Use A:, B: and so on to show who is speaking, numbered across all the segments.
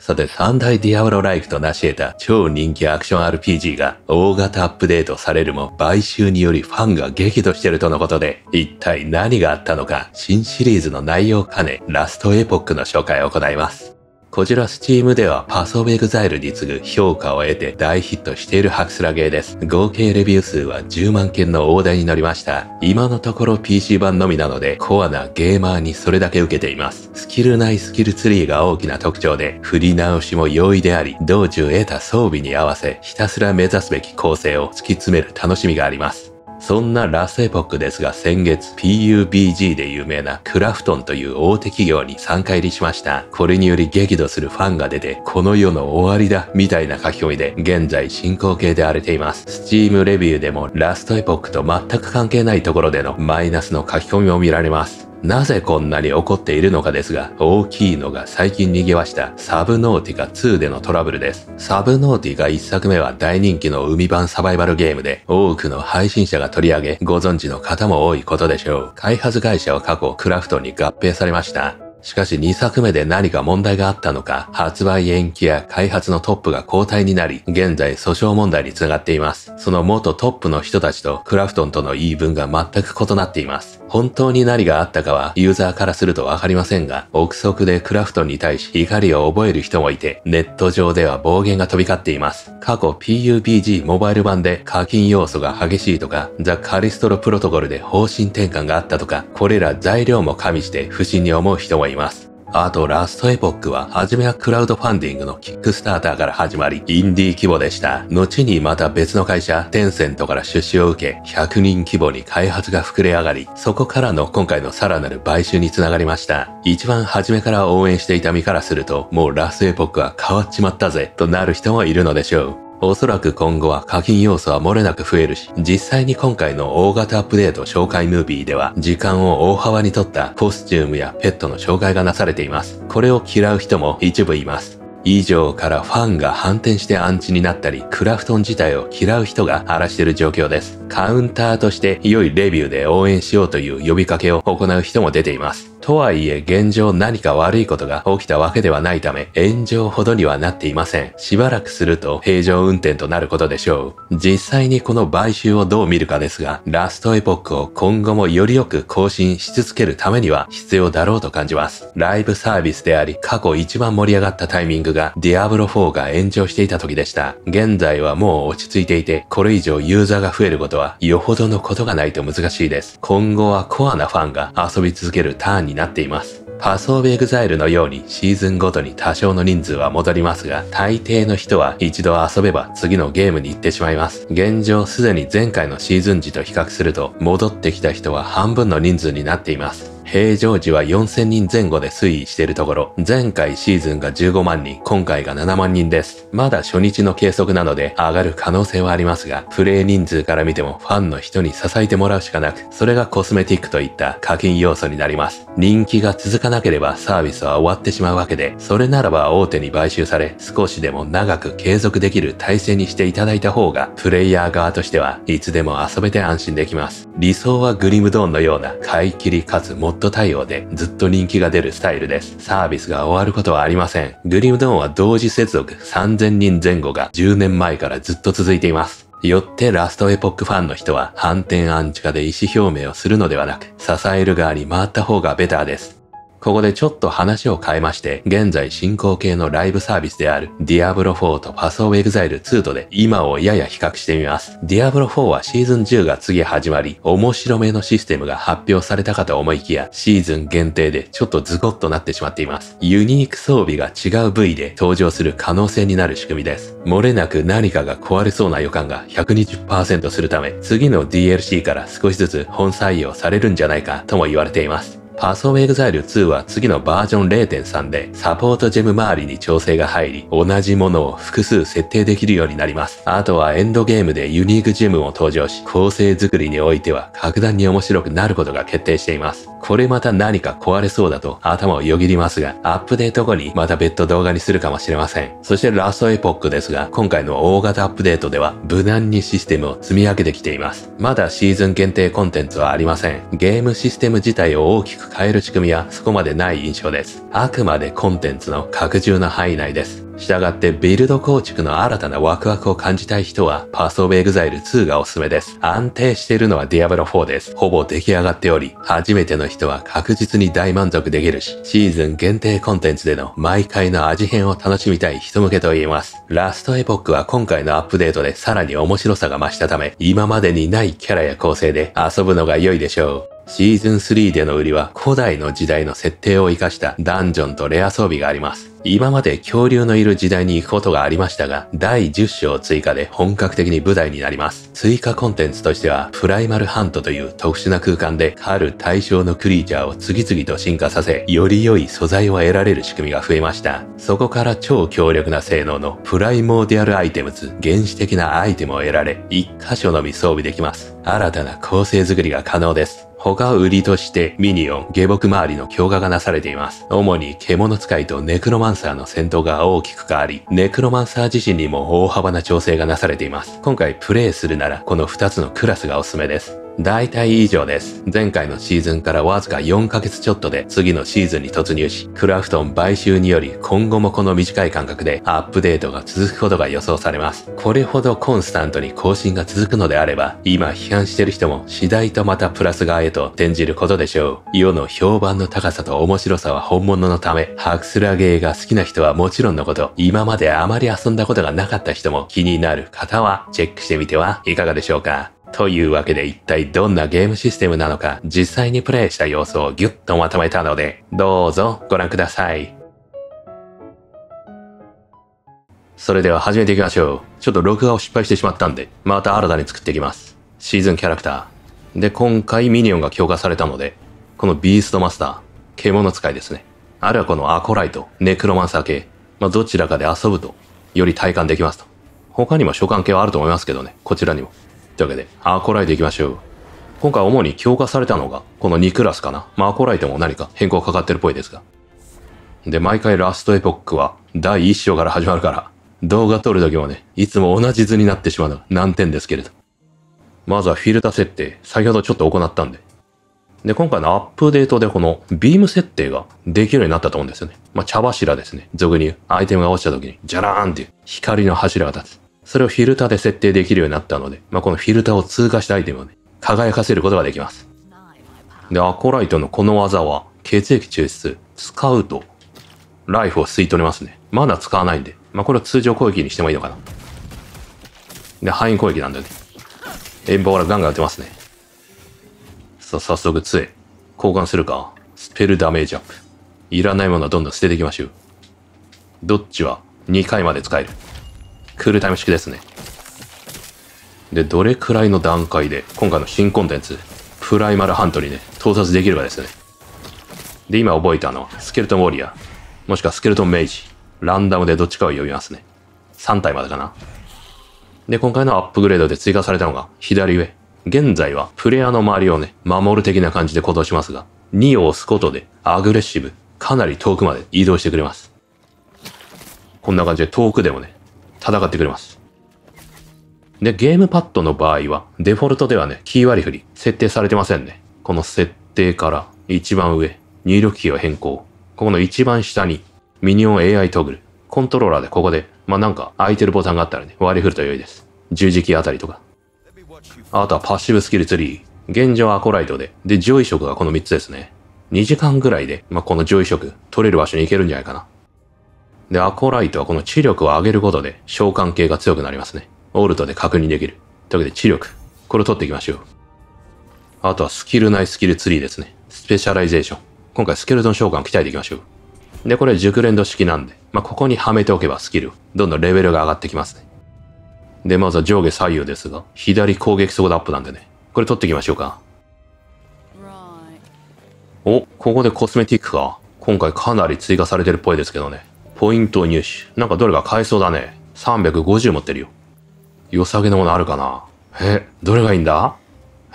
A: さて3大ディアブロライクと成し得た超人気アクション RPG が大型アップデートされるも買収によりファンが激怒してるとのことで、一体何があったのか新シリーズの内容を兼ねラストエポックの紹介を行います。こちら Steam ではパスオブエグザイルに次ぐ評価を得て大ヒットしているハクスラゲーです。合計レビュー数は10万件の大台に乗りました。今のところ PC 版のみなのでコアなゲーマーにそれだけ受けています。スキルないスキルツリーが大きな特徴で、振り直しも容易であり、道中得た装備に合わせひたすら目指すべき構成を突き詰める楽しみがあります。そんなラストエポックですが先月 PUBG で有名なクラフトンという大手企業に参加入りしました。これにより激怒するファンが出てこの世の終わりだみたいな書き込みで現在進行形で荒れています。Steam レビューでもラストエポックと全く関係ないところでのマイナスの書き込みも見られます。なぜこんなに怒っているのかですが、大きいのが最近賑わしたサブノーティカ2でのトラブルです。サブノーティカ1作目は大人気の海版サバイバルゲームで、多くの配信者が取り上げ、ご存知の方も多いことでしょう。開発会社は過去クラフトンに合併されました。しかし2作目で何か問題があったのか、発売延期や開発のトップが交代になり、現在訴訟問題につながっています。その元トップの人たちとクラフトンとの言い分が全く異なっています。本当に何があったかはユーザーからするとわかりませんが、憶測でクラフトンに対し怒りを覚える人もいて、ネット上では暴言が飛び交っています。過去 PUBG モバイル版で課金要素が激しいとか、ザ・カリストロプロトコルで方針転換があったとか、これら材料も加味して不審に思う人もいます。あとラストエポックは初めはクラウドファンディングのキックスターターから始まりインディー規模でした。後にまた別の会社テンセントから出資を受け100人規模に開発が膨れ上がり、そこからの今回のさらなる買収につながりました。一番初めから応援していた身からするともうラストエポックは変わっちまったぜとなる人もいるのでしょう。おそらく今後は課金要素は漏れなく増えるし、実際に今回の大型アップデート紹介ムービーでは時間を大幅に取ったコスチュームやペットの紹介がなされています。これを嫌う人も一部います。以上からファンが反転してアンチになったり、クラフトン自体を嫌う人が荒らしている状況です。カウンターとして良いレビューで応援しようという呼びかけを行う人も出ています。とはいえ現状何か悪いことが起きたわけではないため炎上ほどにはなっていません。しばらくすると平常運転となることでしょう。実際にこの買収をどう見るかですが、ラストエポックを今後もよりよく更新し続けるためには必要だろうと感じます。ライブサービスであり過去一番盛り上がったタイミングがディアブロ4が炎上していた時でした。現在はもう落ち着いていて、これ以上ユーザーが増えることはよほどのことがないと難しいです。今後はコアなファンが遊び続けるターンになっています。パスオブエグザイルのようにシーズンごとに多少の人数は戻りますが、大抵の人は一度遊べば次のゲームに行ってしまいます。現状すでに前回のシーズン時と比較すると戻ってきた人は半分の人数になっています。平常時は4000人前後で推移しているところ、前回シーズンが15万人、今回が7万人です。まだ初日の計測なので上がる可能性はありますが、プレイ人数から見てもファンの人に支えてもらうしかなく、それがコスメティックといった課金要素になります。人気が続かなければサービスは終わってしまうわけで、それならば大手に買収され、少しでも長く継続できる体制にしていただいた方が、プレイヤー側としてはいつでも遊べて安心できます。理想はグリムドーンのような買い切りかつモッド対応でずっと人気が出るスタイルです。サービスが終わることはありません。グリムドーンは同時接続3000人前後が10年前からずっと続いています。よってラストエポックファンの人は反転アンチ化で意思表明をするのではなく、支える側に回った方がベターです。ここでちょっと話を変えまして、現在進行形のライブサービスであるディアブロ4とパスオブエグザイル2とで今をやや比較してみます。ディアブロ4はシーズン10が次始まり、面白めのシステムが発表されたかと思いきや、シーズン限定でちょっとズコッとなってしまっています。ユニーク装備が違う部位で登場する可能性になる仕組みです。漏れなく何かが壊れそうな予感が 120% するため、次の DLC から少しずつ本採用されるんじゃないかとも言われています。パスオブエグザイル2は次のバージョン 0.3 でサポートジェム周りに調整が入り、同じものを複数設定できるようになります。あとはエンドゲームでユニークジェムも登場し、構成作りにおいては格段に面白くなることが決定しています。これまた何か壊れそうだと頭をよぎりますが、アップデート後にまた別途動画にするかもしれません。そしてラストエポックですが、今回の大型アップデートでは無難にシステムを積み上げてきています。まだシーズン限定コンテンツはありません。ゲームシステム自体を大きく変える仕組みはそこまでない印象です。あくまでコンテンツの拡充の範囲内です。従ってビルド構築の新たなワクワクを感じたい人はパスオブエグザイル2がおすすめです。安定しているのはディアブロ4です。ほぼ出来上がっており、初めての人は確実に大満足できるし、シーズン限定コンテンツでの毎回の味変を楽しみたい人向けと言えます。ラストエポックは今回のアップデートでさらに面白さが増したため、今までにないキャラや構成で遊ぶのが良いでしょう。シーズン3での売りは古代の時代の設定を活かしたダンジョンとレア装備があります。今まで恐竜のいる時代に行くことがありましたが、第10章追加で本格的に舞台になります。追加コンテンツとしては、プライマルハントという特殊な空間で狩る対象のクリーチャーを次々と進化させ、より良い素材を得られる仕組みが増えました。そこから超強力な性能のプライモーディアルアイテムズ、原始的なアイテムを得られ、1箇所のみ装備できます。新たな構成作りが可能です。他売りとしてミニオン、下僕周りの強化がなされています。主に獣使いとネクロマンサーの戦闘が大きく変わり、ネクロマンサー自身にも大幅な調整がなされています。今回プレイするならこの2つのクラスがおすすめです。大体以上です。前回のシーズンからわずか4ヶ月ちょっとで次のシーズンに突入し、クラフトン買収により今後もこの短い間隔でアップデートが続くことが予想されます。これほどコンスタントに更新が続くのであれば、今批判してる人も次第とまたプラス側へと転じることでしょう。世の評判の高さと面白さは本物のため、ハクスラゲーが好きな人はもちろんのこと、今まであまり遊んだことがなかった人も気になる方はチェックしてみてはいかがでしょうか。というわけで一体どんなゲームシステムなのか実際にプレイした様子をギュッとまとめたのでどうぞご覧ください。それでは始めていきましょう。ちょっと録画を失敗してしまったんでまた新たに作っていきます。シーズンキャラクターで今回ミニオンが強化されたのでこのビーストマスター、獣使いですね。あるいはこのアコライト、ネクロマンサー系、どちらかで遊ぶとより体感できますと。他にも召喚系はあると思いますけどね、こちらにも。というわけで、アコライト行きましょう。今回主に強化されたのが、この2クラスかな。アコライトも何か変更かかってるっぽいですが。で、毎回ラストエポックは、第1章から始まるから、動画撮るときもね、いつも同じ図になってしまうのが難点ですけれど。まずはフィルター設定、先ほどちょっと行ったんで。で、今回のアップデートでこのビーム設定ができるようになったと思うんですよね。茶柱ですね。俗に言う。アイテムが落ちたときに、ジャラーンっていう光の柱が立つ。それをフィルターで設定できるようになったので、このフィルターを通過したアイテムをね、輝かせることができます。で、アコライトのこの技は、血液抽出、使うと、ライフを吸い取れますね。まだ使わないんで、これを通常攻撃にしてもいいのかな。で、範囲攻撃なんでね。遠方からガンガン撃てますね。さあ、早速杖。交換するか。スペルダメージアップ。いらないものはどんどん捨てていきましょう。どっちは2回まで使える。クールタイム式ですね。で、どれくらいの段階で今回の新コンテンツ、プライマルハントにね、到達できるかですね。で、今覚えたのは、スケルトンウォリアー、もしくはスケルトンメイジ、ランダムでどっちかを呼びますね。3体までかな。で、今回のアップグレードで追加されたのが、左上。現在は、プレイヤーの周りをね、守る的な感じで行動しますが、2を押すことで、アグレッシブ、かなり遠くまで移動してくれます。こんな感じで遠くでもね、戦ってくれます。で、ゲームパッドの場合は、デフォルトではね、キー割り振り、設定されてませんね。この設定から一番上、入力キーを変更。ここの一番下に、ミニオン AI トグル。コントローラーでここで、なんか空いてるボタンがあったらね、割り振ると良いです。十字キーあたりとか。あとはパッシブスキルツリー。現状アコライトで、上位色がこの3つですね。2時間ぐらいで、この上位色、取れる場所に行けるんじゃないかな。で、アコライトはこの知力を上げることで召喚系が強くなりますね。オルトで確認できる。というわけで知力。これを取っていきましょう。あとはスキル内スキルツリーですね。スペシャライゼーション。今回スケルトン召喚を鍛えていきましょう。で、これ熟練度式なんで、ここにはめておけばスキル、どんどんレベルが上がってきますね。で、まずは上下左右ですが、左攻撃速度アップなんでね。これ取っていきましょうか。お、ここでコスメティックか。今回かなり追加されてるっぽいですけどね。ポイントを入手。なんかどれが買えそうだね。350持ってるよ。良さげなものあるかな。どれがいいんだ。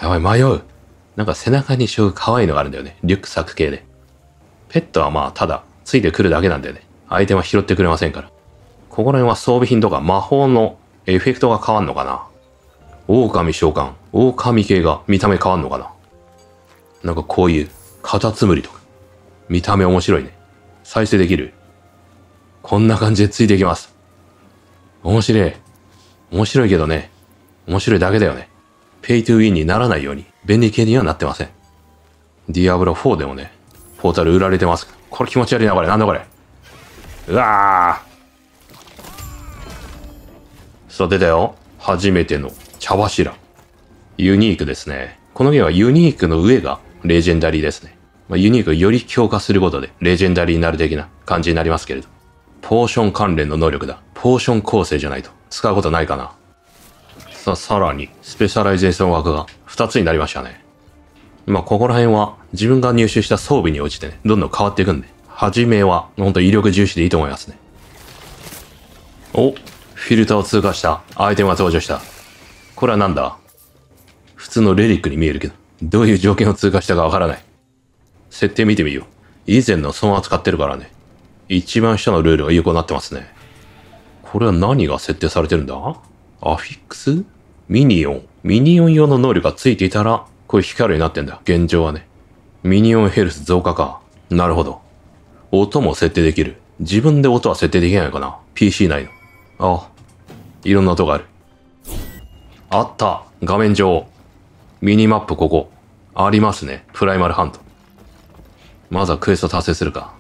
A: やばい、迷う。なんか背中にしょう可愛いのがあるんだよね。リュックサック系で。ペットはまあ、ただ、ついてくるだけなんだよね。相手は拾ってくれませんから。ここら辺は装備品とか魔法のエフェクトが変わんのかな。狼召喚。狼系が見た目変わんのかな。なんかこういう、カタツムリとか。見た目面白いね。再生できる。こんな感じでついていきます。面白い。面白いけどね。面白いだけだよね。ペイトゥウィンにならないように便利系にはなってません。ディアブロ4でもね、ポータル売られてます。これ気持ち悪いな、これ。なんだこれ。うわー。さあ出たよ。初めての茶柱。ユニークですね。このゲームはユニークの上がレジェンダリーですね。ユニークをより強化することでレジェンダリーになる的な感じになりますけれど。ポーション関連の能力だ。ポーション構成じゃないと使うことないかな。さらにスペシャライゼーション枠が2つになりましたね。ここら辺は自分が入手した装備に応じてね、どんどん変わっていくんで、初めはほんと威力重視でいいと思いますね。お、フィルターを通過したアイテムが登場した。これはなんだ？普通のレリックに見えるけど、どういう条件を通過したかわからない。設定見てみよう。以前のそのまま使ってるからね。一番下のルールが有効になってますね。これは何が設定されてるんだ？アフィックス？ミニオン。ミニオン用の能力がついていたら、こういう光るようになってんだ。現状はね。ミニオンヘルス増加か。なるほど。音も設定できる。自分で音は設定できないのかな？ PC 内の。あ、いろんな音がある。あった。画面上。ミニマップここ。ありますね。プライマルハント。まずはクエスト達成するか。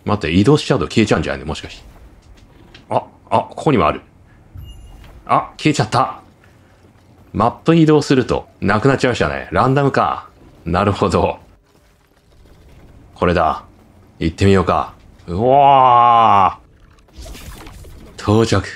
A: 待って、移動しちゃうと消えちゃうんじゃないの？もしかして。ここにもある。あ、消えちゃった。マップ移動すると、なくなっちゃいましたね。ランダムか。なるほど。これだ。行ってみようか。うわー。到着。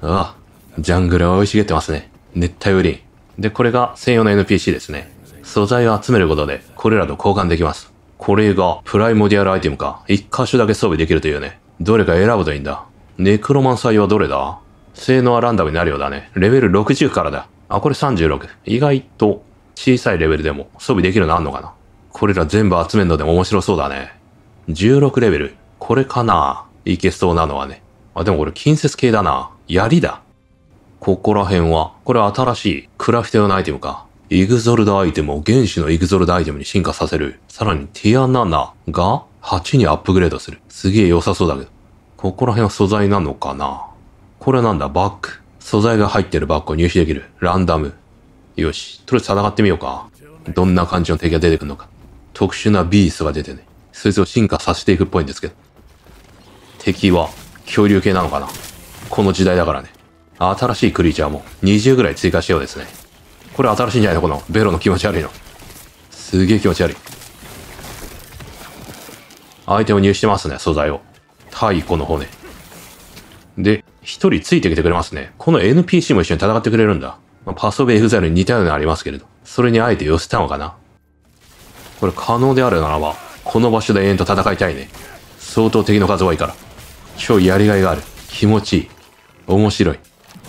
A: あ、ジャングルは生い茂ってますね。熱帯雨林。で、これが専用の NPC ですね。素材を集めることで、これらと交換できます。これが、プライモディアルアイテムか。一箇所だけ装備できるというね。どれか選ぶといいんだ。ネクロマンサイはどれだ？性能はランダムになるようだね。レベル60からだ。あ、これ36。意外と小さいレベルでも装備できるのあんのかな？これら全部集めるのでも面白そうだね。16レベル。これかな？いけそうなのはね。あ、でもこれ近接系だな。槍だ。ここら辺は、これ新しいクラフト用のアイテムか。イグゾルダアイテムを原始のイグゾルダアイテムに進化させる。さらにティア7が8にアップグレードする。すげえ良さそうだけど。ここら辺は素材なのかな？これはなんだ？バッグ。素材が入ってるバッグを入手できる。ランダム。よし。とりあえず戦ってみようか。どんな感じの敵が出てくるのか。特殊なビーストが出てね。そいつを進化させていくっぽいんですけど。敵は恐竜系なのかな？この時代だからね。新しいクリーチャーも20ぐらい追加しようですね。これ新しいんじゃないの？このベロの気持ち悪いの。すげえ気持ち悪い。アイテム入手してますね、素材を。太古の骨。で、一人ついてきてくれますね。この NPC も一緒に戦ってくれるんだ。パスオブエグザイルに似たようなのありますけれど。それにあえて寄せたのかな？これ可能であるならば、この場所で永遠と戦いたいね。相当敵の数多いから。超やりがいがある。気持ちいい。面白い。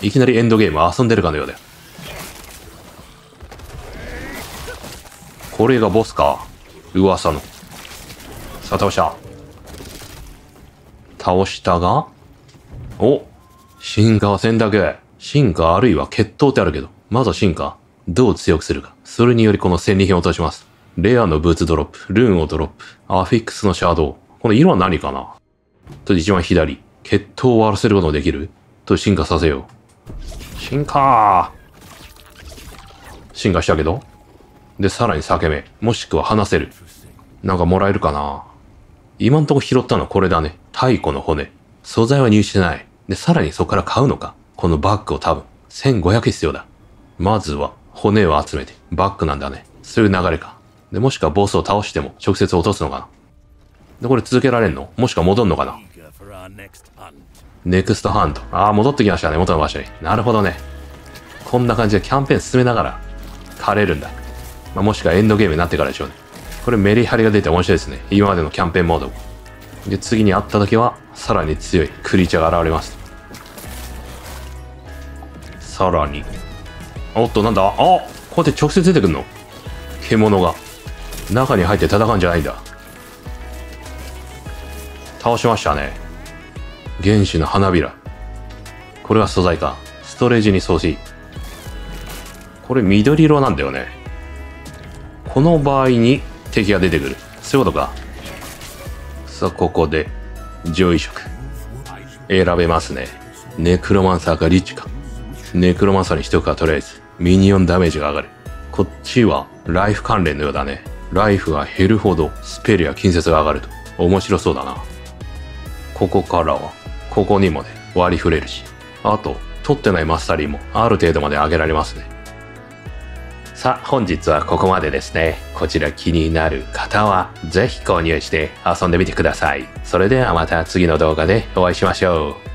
A: いきなりエンドゲーム遊んでるかのようだよ。これがボスか。噂の。さあ倒した。倒したが、お、進化は選択。進化あるいは決闘ってあるけど、まずは進化。どう強くするか。それによりこの戦利品を落とします。レアのブーツドロップ、ルーンをドロップ、アフィックスのシャドウ。この色は何かな？と一番左。決闘を終わらせることもできる？と進化させよう。進化したけど。で、さらに裂け目。もしくは離せる。なんかもらえるかな？今んとこ拾ったのはこれだね。太古の骨。素材は入手してない。で、さらにそこから買うのか。このバッグを多分。1500必要だ。まずは骨を集めて。バッグなんだね。そういう流れか。で、もしくはボスを倒しても直接落とすのかな。で、これ続けられんの？もしくは戻んのかな？ネクストハント。ああ、戻ってきましたね。元の場所に。なるほどね。こんな感じでキャンペーン進めながら、狩れるんだ。もしくはエンドゲームになってからでしょうね。これメリハリが出て面白いですね。今までのキャンペーンモード。で、次に会った時は、さらに強いクリーチャーが現れます。さらに。おっと、なんだ？あ、こうやって直接出てくんの？獣が中に入って戦うんじゃないんだ。倒しましたね。原始の花びら。これが素材か。ストレージに送信。これ緑色なんだよね。この場合に敵が出てくる。そういうことか。さあ、ここで上位色選べますね。ネクロマンサーかリッチか。ネクロマンサーにしとくか。とりあえずミニオンダメージが上がる。こっちはライフ関連のようだね。ライフが減るほどスペルや近接が上がると面白そうだな。ここからはここにもね割り振れるし、あと取ってないマスタリーもある程度まで上げられますね。さあ、本日はここまでですね。こちら気になる方はぜひ購入して遊んでみてください。それではまた次の動画でお会いしましょう。